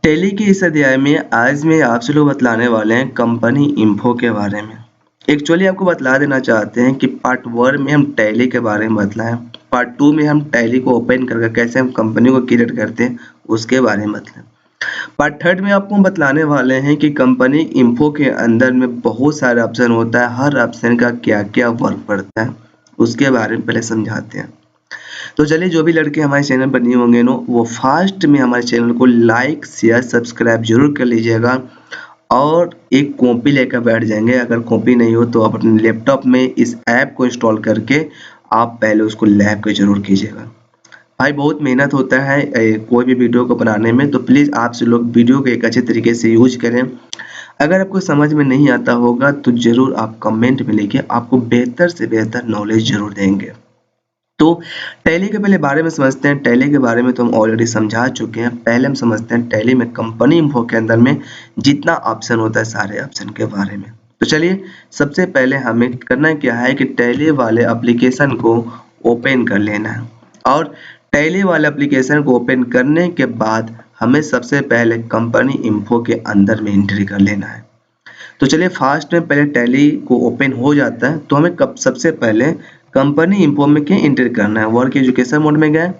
Tally के इस अध्याय में आज मैं आपसे लोग बतलाने वाले हैं कंपनी इन्फो के बारे में। एक्चुअली आपको बतला देना चाहते हैं कि पार्ट 1 में हम टैली के बारे में बतलाएं, पार्ट 2 में हम टैली को ओपन करके कैसे हम कंपनी को क्रिएट करते हैं उसके बारे में बतलाएं। पार्ट 3 में आपको बतलाने वाले हैं कि कंपनी इन्फो के अंदर में बहुत सारे ऑप्शन होता है, हर ऑप्शन का क्या क्या वर्क पड़ता है उसके बारे में पहले समझाते हैं। तो चलिए, जो भी लड़के हमारे चैनल पर न्यू होंगे नो वो फास्ट में हमारे चैनल को लाइक शेयर सब्सक्राइब जरूर कर लीजिएगा और एक कॉपी लेकर बैठ जाएंगे। अगर कॉपी नहीं हो तो आप अपने लैपटॉप में इस ऐप को इंस्टॉल करके आप पहले उसको लैब के जरूर कीजिएगा। भाई बहुत मेहनत होता है कोई भी वीडियो को बनाने में, तो प्लीज़ आप से लोग वीडियो को एक अच्छे तरीके से यूज करें। अगर आपको समझ में नहीं आता होगा तो ज़रूर आप कमेंट में लिखिए, आपको बेहतर से बेहतर नॉलेज जरूर देंगे। तो टैली के पहले बारे में समझते हैं। टैली के बारे में तो हम ऑलरेडी समझा चुके हैं। पहले हम समझते हैं टैली में कंपनी इन्फो के अंदर में जितना ऑप्शन होता है सारे ऑप्शन के बारे में। तो चलिए, सबसे पहले हमें करना क्या है कि टैली वाले एप्लीकेशन को ओपन कर लेना है और टैली वाले एप्लीकेशन को ओपन करने के बाद हमें सबसे पहले कंपनी इन्फो के अंदर में एंट्री कर लेना है। तो चलिए, फास्ट में पहले टैली को ओपन हो जाता है तो हमें सबसे पहले कंपनी इन्फो में क्या एंटर करना है। वर्क एजुकेशन मोड में गए,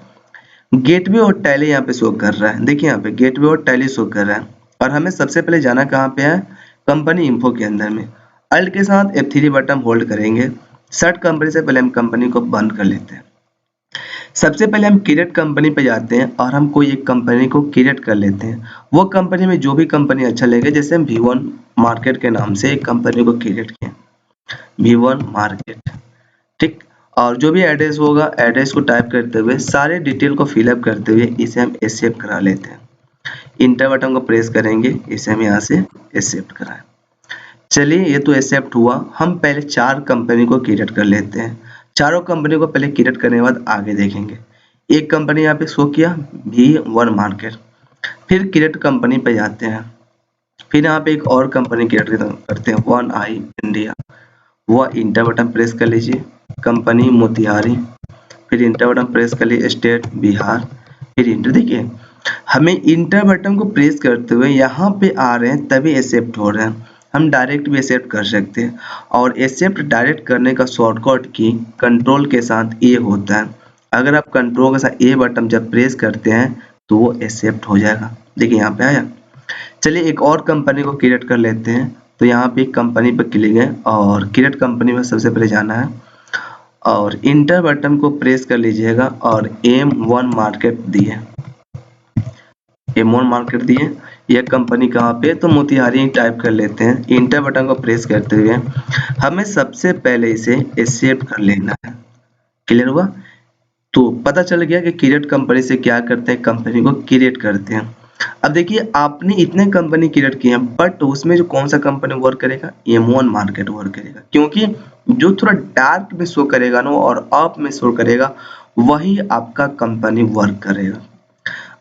गेटवे और टैली यहाँ पे शो कर रहा है। देखिए यहाँ पे गेटवे और टैली शो कर रहा है और हमें सबसे पहले जाना कहाँ पे है, कंपनी इन्फो के अंदर में। अल्ट के साथ F3 बटन होल्ड करेंगे। सर्च कंपनी से पहले हम कंपनी को बंद कर लेते हैं। सबसे पहले हम क्रिएट कंपनी पे जाते हैं और हम कोई एक कंपनी को क्रिएट कर लेते हैं। वो कंपनी में जो भी कंपनी अच्छा लगे, जैसे हम V1 मार्केट के नाम से एक कंपनी को क्रिएट किया, V1 मार्केट, ठीक। और जो भी एड्रेस होगा एड्रेस को टाइप करते हुए सारे डिटेल को फिलअप करते हुए इसे हम एक्सेप्ट करा लेते हैं। इंटर बटन को प्रेस करेंगे, इसे हम यहाँ से एक्सेप्ट कराएं। चलिए, ये तो एक्सेप्ट हुआ। हम पहले 4 कंपनी को क्रिएट कर लेते हैं। चारों कंपनी को पहले क्रिएट करने के बाद आगे देखेंगे। एक कंपनी यहाँ पे शो किया V1 मार्केट, फिर क्रिएट कंपनी पे जाते हैं, फिर यहाँ पे एक और कंपनी क्रिएट करते हैं 1i इंडिया। वह इंटर बटन प्रेस कर लीजिए, कंपनी मोतिहारी, फिर इंटर बटन प्रेस कर लीजिए, स्टेट बिहार, फिर इंटर। देखिए हमें इंटर बटन को प्रेस करते हुए यहाँ पे आ रहे हैं तभी एक्सेप्ट हो रहे हैं। हम डायरेक्ट भी एक्सेप्ट कर सकते हैं और एक्सेप्ट डायरेक्ट करने का शॉर्टकट की कंट्रोल के साथ ए होता है। अगर आप कंट्रोल के साथ ए बटन जब प्रेस करते हैं तो वो एक्सेप्ट हो जाएगा। देखिए यहाँ पे आया। चलिए, एक और कंपनी को क्रिएट कर लेते हैं। तो यहाँ पे कंपनी पर क्लिक है और क्रिएट कंपनी में सबसे पहले जाना है और इंटर बटन को प्रेस कर लीजिएगा और M1 मार्केट दिए, M1 मार्केट दिए। यह कंपनी कहाँ पे, तो मोतिहारी टाइप कर लेते हैं। इंटर बटन को प्रेस करते हुए हमें सबसे पहले इसे एक्सेप्ट कर लेना है। क्लियर हुआ? तो पता चल गया कि क्रिएट कंपनी से क्या करते हैं, कंपनी को क्रिएट करते हैं। अब देखिए, आपने इतने कंपनी क्रिएट किए हैं बट उसमें जो कौन सा कंपनी वर्क करेगा, M1 मार्केट वर्क करेगा, क्योंकि जो थोड़ा डार्क में शो करेगा ना और अप में शो करेगा वही आपका कंपनी वर्क करेगा।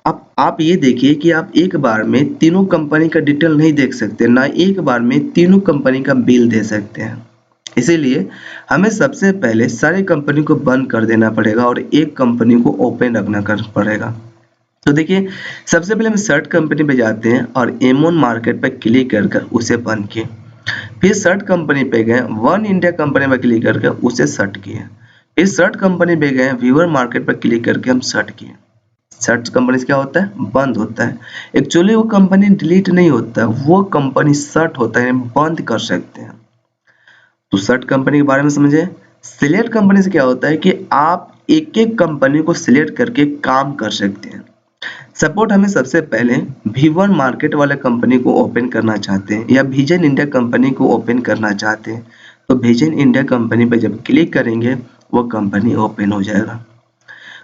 अब आप ये देखिए कि आप एक बार में तीनों कंपनी का डिटेल नहीं देख सकते, ना एक बार में तीनों कंपनी का बिल दे सकते हैं। इसीलिए हमें सबसे पहले सारी कंपनी को बंद कर देना पड़ेगा और एक कंपनी को ओपन रखना पड़ेगा। तो देखिए, सबसे पहले हम सर्च कंपनी पे जाते हैं और M1 मार्केट पर क्लिक कर उसे बंद किए। फिर सर्च कंपनी पे गए, वन इंडिया कंपनी पर क्लिक करके उसे सर्च किए। फिर सर्च कंपनी पे गए, व्यूअर मार्केट पर क्लिक करके हम सर्च किए। सर्च कंपनी से क्या होता है, बंद होता है। एक्चुअली वो कंपनी डिलीट नहीं होता है, वो कंपनी सर्ट होता है, बंद कर सकते हैं। तो सर्ट कंपनी के बारे में समझे। सिलेक्ट कंपनी से क्या होता है कि आप एक एक कंपनी को सिलेक्ट करके काम कर सकते हैं। सपोर्ट हमें सबसे पहले V1 मार्केट वाले कंपनी को ओपन करना चाहते हैं या विजन इंडिया कंपनी को ओपन करना चाहते हैं, तो विजन इंडिया कंपनी पर जब क्लिक करेंगे वो कंपनी ओपन हो जाएगा।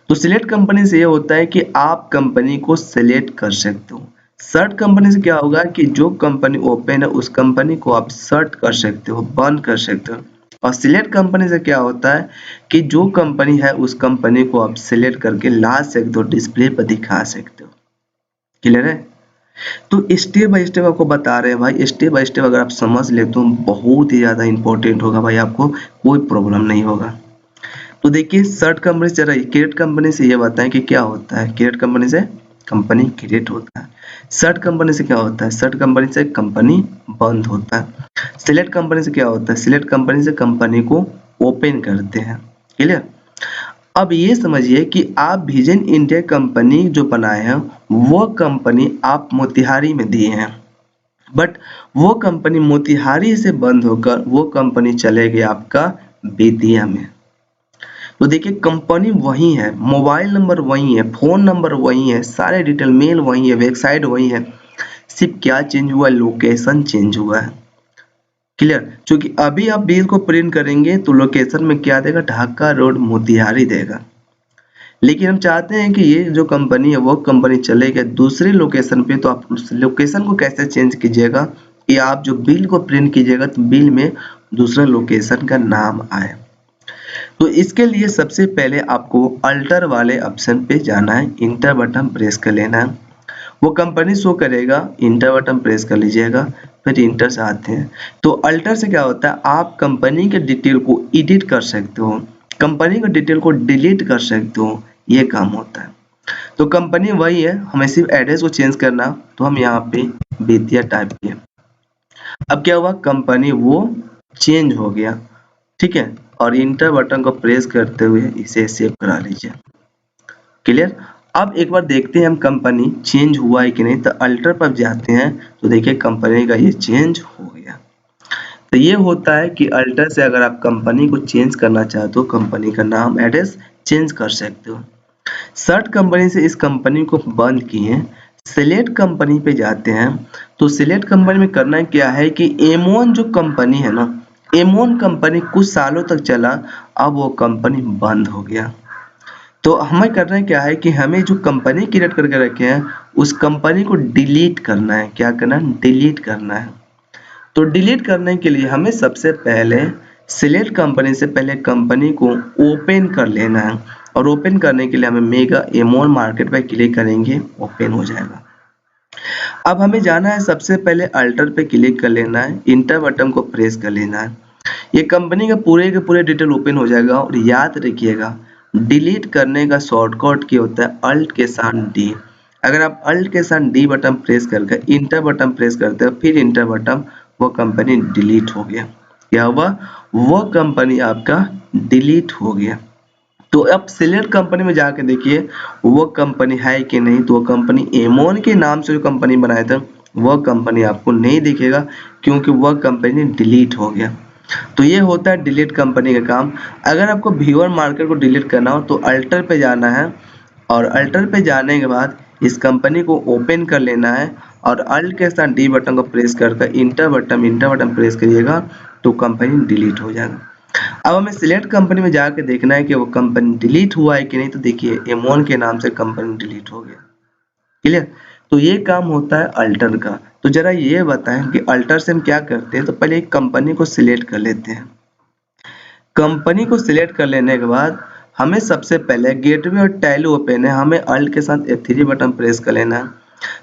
तो सिलेक्ट कंपनी से ये होता है कि आप कंपनी को सिलेक्ट कर सकते हो। सर्ट कंपनी से क्या होगा कि जो कंपनी ओपन है उस कंपनी को आप सर्ट कर सकते हो, बंद कर सकते हो। और सिलेक्ट कंपनी से क्या होता है कि जो कंपनी है उस कंपनी को आप सिलेक्ट करके ला सकते हो, डिस्प्ले पर दिखा सकते हो। क्लियर है? तो स्टेप बाय स्टेप आपको बता रहे हैं भाई, स्टेप बाय स्टेप अगर आप समझ ले तो बहुत ही ज्यादा इंपॉर्टेंट होगा भाई, आपको कोई प्रॉब्लम नहीं होगा। तो देखिए, सर्ट कंपनी से क्रिएट कंपनी से ये बताएं कि क्या होता है। क्रिएट कंपनी से कंपनी क्रिएट होता है। शट कंपनी से क्या होता है? शट कंपनी से कंपनी बंद होता है। सिलेक्ट कंपनी से क्या होता है? सिलेक्ट कंपनी से कंपनी को ओपन करते हैं। क्लियर? अब ये समझिए कि आप विजन इंडिया कंपनी जो बनाए हैं वो कंपनी आप मोतिहारी में दिए हैं, बट वो कंपनी मोतिहारी से बंद होकर वो कंपनी चले गई आपका बेतिया में। तो देखिए कंपनी वही है, मोबाइल नंबर वही है, फोन नंबर वही है, सारे डिटेल मेल वही है, वेबसाइट वही है, सिर्फ क्या चेंज हुआ है? लोकेशन चेंज हुआ है। क्लियर? क्योंकि अभी आप बिल को प्रिंट करेंगे तो लोकेशन में क्या देगा? ढाका रोड मोतिहारी देगा। लेकिन हम चाहते हैं कि ये जो कंपनी है वो कंपनी चले गए दूसरे लोकेशन पे, तो आप उस लोकेशन को कैसे चेंज कीजिएगा कि आप जो बिल को प्रिंट कीजिएगा तो बिल में दूसरा लोकेशन का नाम आए। तो इसके लिए सबसे पहले आपको अल्टर वाले ऑप्शन पे जाना है, इंटर बटन प्रेस कर लेना है, वो कंपनी शो करेगा, इंटर बटन प्रेस कर लीजिएगा, फिर इंटर से आते हैं। तो अल्टर से क्या होता है? आप कंपनी के डिटेल को एडिट कर सकते हो, कंपनी के डिटेल को डिलीट कर सकते हो, ये काम होता है। तो कंपनी वही है, हमें सिर्फ एड्रेस को चेंज करना, तो हम यहाँ पे बेतिया टाइप किए। अब क्या हुआ? कंपनी वो चेंज हो गया, ठीक है, और इंटर बटन को प्रेस करते हुए इसे सेव करा लीजिए। क्लियर? अब एक बार देखते हैं हम कंपनी चेंज हुआ है कि नहीं। तो अल्टर पर जाते हैं तो देखिए कंपनी का ये चेंज हो गया। तो ये होता है कि अल्टर से अगर आप कंपनी को चेंज करना चाहते हो, कंपनी का नाम एड्रेस चेंज कर सकते हो। सर्ट कंपनी से इस कंपनी को बंद किए, सिलेक्ट कंपनी पे जाते हैं। तो सिलेक्ट कंपनी में करना क्या है कि एमोन जो कंपनी है ना, एमोन कंपनी कुछ सालों तक चला, अब वो कंपनी बंद हो गया। तो हमें करना क्या है कि हमें जो कंपनी क्रिएट करके रखे हैं उस कंपनी को डिलीट करना है। क्या करना है? डिलीट करना है। तो डिलीट करने के लिए हमें सबसे पहले सिलेक्ट कंपनी से पहले कंपनी को ओपन कर लेना है, और ओपन करने के लिए हमें मेगा एमोन मार्केट पे क्लिक करेंगे, ओपन हो जाएगा। अब हमें जाना है, सबसे पहले अल्टर पे क्लिक कर लेना है, इंटर बटन को प्रेस कर लेना है, ये कंपनी का पूरे के पूरे डिटेल ओपन हो जाएगा। और याद रखिएगा डिलीट करने का शॉर्टकट क्या होता है? अल्ट के साथ डी। अगर आप अल्ट के साथ डी बटन प्रेस करके इंटर बटन प्रेस करते हो, फिर इंटर बटन, वो कंपनी डिलीट हो गया। क्या हुआ? वो कंपनी आपका डिलीट हो गया। तो अब सिलेक्ट कंपनी में जाके देखिए वो कंपनी है कि नहीं। तो वो कंपनी एमोन के नाम से जो कंपनी बनाया था वह कंपनी आपको नहीं दिखेगा, क्योंकि वह कंपनी डिलीट हो गया। तो ये होता है डिलीट कंपनी का काम। अगर आपको व्यूअर मार्केट को डिलीट करना हो तो अल्टर पे जाना है, और अल्टर पे जाने के बाद इस कंपनी को ओपन कर लेना है, और अल्ट के साथ डी बटन को प्रेस करके इंटर बटन प्रेस करिएगा तो कंपनी डिलीट हो जाएगा। अब हमें सिलेक्ट कंपनी में जाके देखना है कि वो कंपनी डिलीट हुआ है कि नहीं। तो देखिए एमोन के नाम से कंपनी डिलीट हो गया। क्लियर? तो ये काम होता है अल्टर का। तो जरा ये बताएं कि अल्टर से हम क्या करते हैं। तो पहले एक कंपनी को सिलेक्ट कर लेते हैं, कंपनी को सिलेक्ट कर लेने के बाद हमें सबसे पहले गेटवे और टैली ओपन है, हमें अल्ट के साथ F3 बटन प्रेस कर लेना है।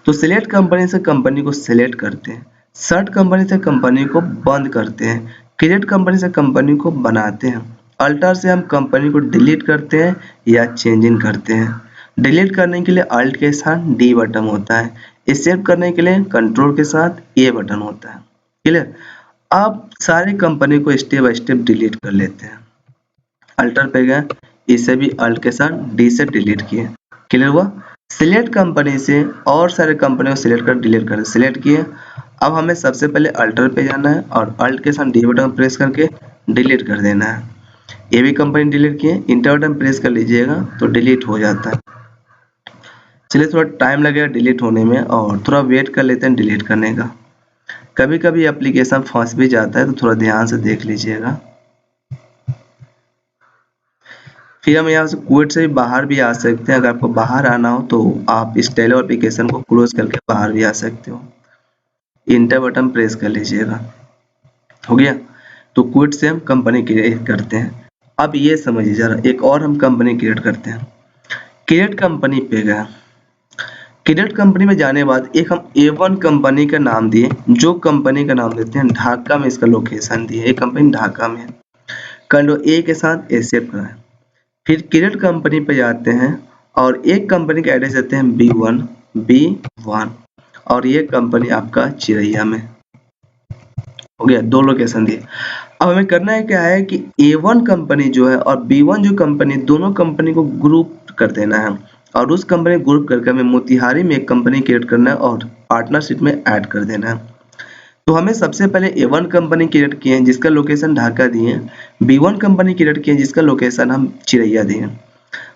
तो सिलेक्ट कंपनी से कंपनी को सिलेक्ट करते हैं, सर्ट कंपनी से कंपनी को बंद करते हैं, क्रिएट कंपनी से कंपनी को बनाते हैं, अल्टर से हम कंपनी को डिलीट करते हैं या चेंजिंग करते हैं। डिलीट करने के लिए अल्ट के साथ डी बटन होता है, सेव करने के लिए कंट्रोल के साथ ए बटन होता है। क्लियर? आप सारे कंपनी को स्टेप बाय स्टेप डिलीट कर लेते हैं। अल्टर पे गए, इसे भी अल्ट के साथ डी से डिलीट किए। क्लियर हुआ? सिलेक्ट कंपनी से और सारे कंपनी को सिलेक्ट कर डिलीट कर सिलेक्ट किए। अब हमें सबसे पहले अल्टर पे जाना है और अल्ट के साथ डी बटन प्रेस करके डिलीट कर देना है। ये भी कंपनी डिलीट किए, इंटर बटन प्रेस कर लीजिएगा तो डिलीट हो जाता है। चलिए थोड़ा टाइम लगेगा डिलीट होने में, और थोड़ा वेट कर लेते हैं डिलीट करने का। कभी कभी एप्लीकेशन फंस भी जाता है, तो थोड़ा ध्यान से देख लीजिएगा। फिर हम यहाँ से क्विट से भी बाहर भी आ सकते हैं। अगर आपको बाहर आना हो तो आप इस टेलो एप्लीकेशन को क्लोज करके बाहर भी आ सकते हो। इंटर बटन प्रेस कर लीजिएगा। हो गया? तो क्विट से हम कंपनी क्रिएट करते हैं। अब ये समझिए जरा, एक और हम कंपनी क्रिएट करते हैं। क्रिएट कंपनी पे गया, क्रिएट कंपनी में जाने के बाद एक हम A1 कंपनी का नाम दिए, जो कंपनी का नाम देते हैं ढाका में, इसका लोकेशन दिए, ये कंपनी ढाका में है। कंट्रोल A के साथ एक्सेप्ट कराएं। फिर क्रिएट कंपनी पे जाते हैं और एक कंपनी का एड्रेस देते हैं B1 और ये कंपनी आपका चिरैया में हो गया, 2 लोकेशन दिए। अब हमें करना है क्या है कि A1 कंपनी जो है और B1 जो कंपनी, दोनों कंपनी को ग्रुप कर देना है और उस कंपनी को ग्रुप करके हमें मोतिहारी में एक कंपनी क्रिएट करना है और पार्टनरशिप में ऐड कर देना है। तो हमें सबसे पहले A1 कंपनी क्रिएट किए हैं जिसका लोकेशन ढाका दिए, B1 कंपनी क्रिएट किए जिसका लोकेशन हम चिरैया दिए।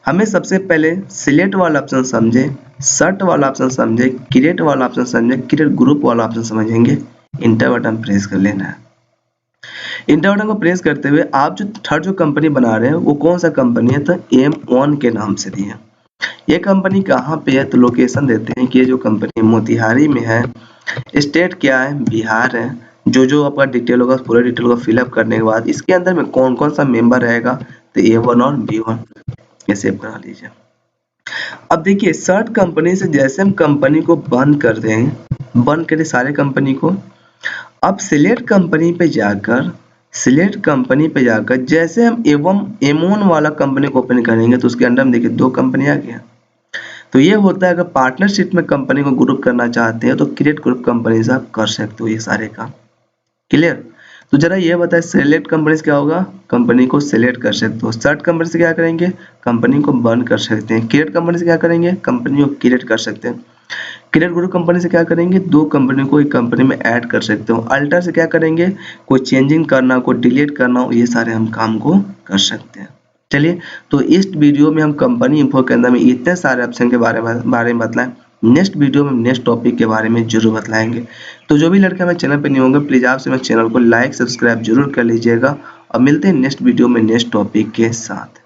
हमें सबसे पहले सिलेक्ट वाला ऑप्शन समझे, सर्ट वाला ऑप्शन समझे, क्रिएट वाला ऑप्शन समझे, क्रिएट ग्रुप वाला ऑप्शन समझेंगे, इंटर बटन प्रेस कर लेना है। इंटर बटन को प्रेस करते हुए आप जो थर्ड जो कंपनी बना रहे हैं वो कौन सा कंपनी है, तो M1 के नाम से दिए। ये कंपनी कहाँ पे है, तो लोकेशन देते हैं कि ये जो कंपनी मोतिहारी में है, स्टेट क्या है, बिहार है। जो आपका डिटेल होगा पूरे डिटेल को फिलअप करने के बाद इसके अंदर में कौन कौन सा मेंबर रहेगा, तो A1 और B1 ये सेव करा लीजिए। अब देखिए सर्ट कंपनी से जैसे हम कंपनी को बंद कर दें, बंद करें सारे कंपनी को, अब सिलेक्ट कंपनी पे जाकर जैसे हम M1 वाला कंपनी को ओपन करेंगे तो उसके अंदर में देखिए 2 कंपनी आ गया। तो ये होता है अगर पार्टनरशिप में कंपनी को ग्रुप करना चाहते हैं तो क्रिएट ग्रुप कंपनी से आप कर सकते हो ये सारे काम। क्लियर? तो जरा ये बताए सिलेक्ट कंपनी से क्या होगा, कंपनी को सिलेक्ट कर सकते हो। सर्ट कंपनी से क्या करेंगे, कंपनी को बंद कर सकते हैं। क्रिएट कंपनी से क्या करेंगे, कंपनी को क्रिएट कर सकते हैं। क्रिएट ग्रुप कंपनी से क्या करेंगे, 2 कंपनी को एक कंपनी में ऐड कर सकते हो। अल्टर से क्या करेंगे, कोई चेंजिंग करना, कोई डिलीट करना हो, ये सारे हम काम को कर सकते हैं। चलिए, तो इस वीडियो में हम कंपनी इन्फो के अंदर में इतने सारे ऑप्शन के बारे में बतलाएं। नेक्स्ट वीडियो में नेक्स्ट टॉपिक के बारे में जरूर बतलाएंगे। तो जो भी लड़के हमारे चैनल पे नहीं होंगे प्लीज आपसे मेरे चैनल को लाइक सब्सक्राइब जरूर कर लीजिएगा और मिलते हैं नेक्स्ट वीडियो में नेक्स्ट टॉपिक के साथ।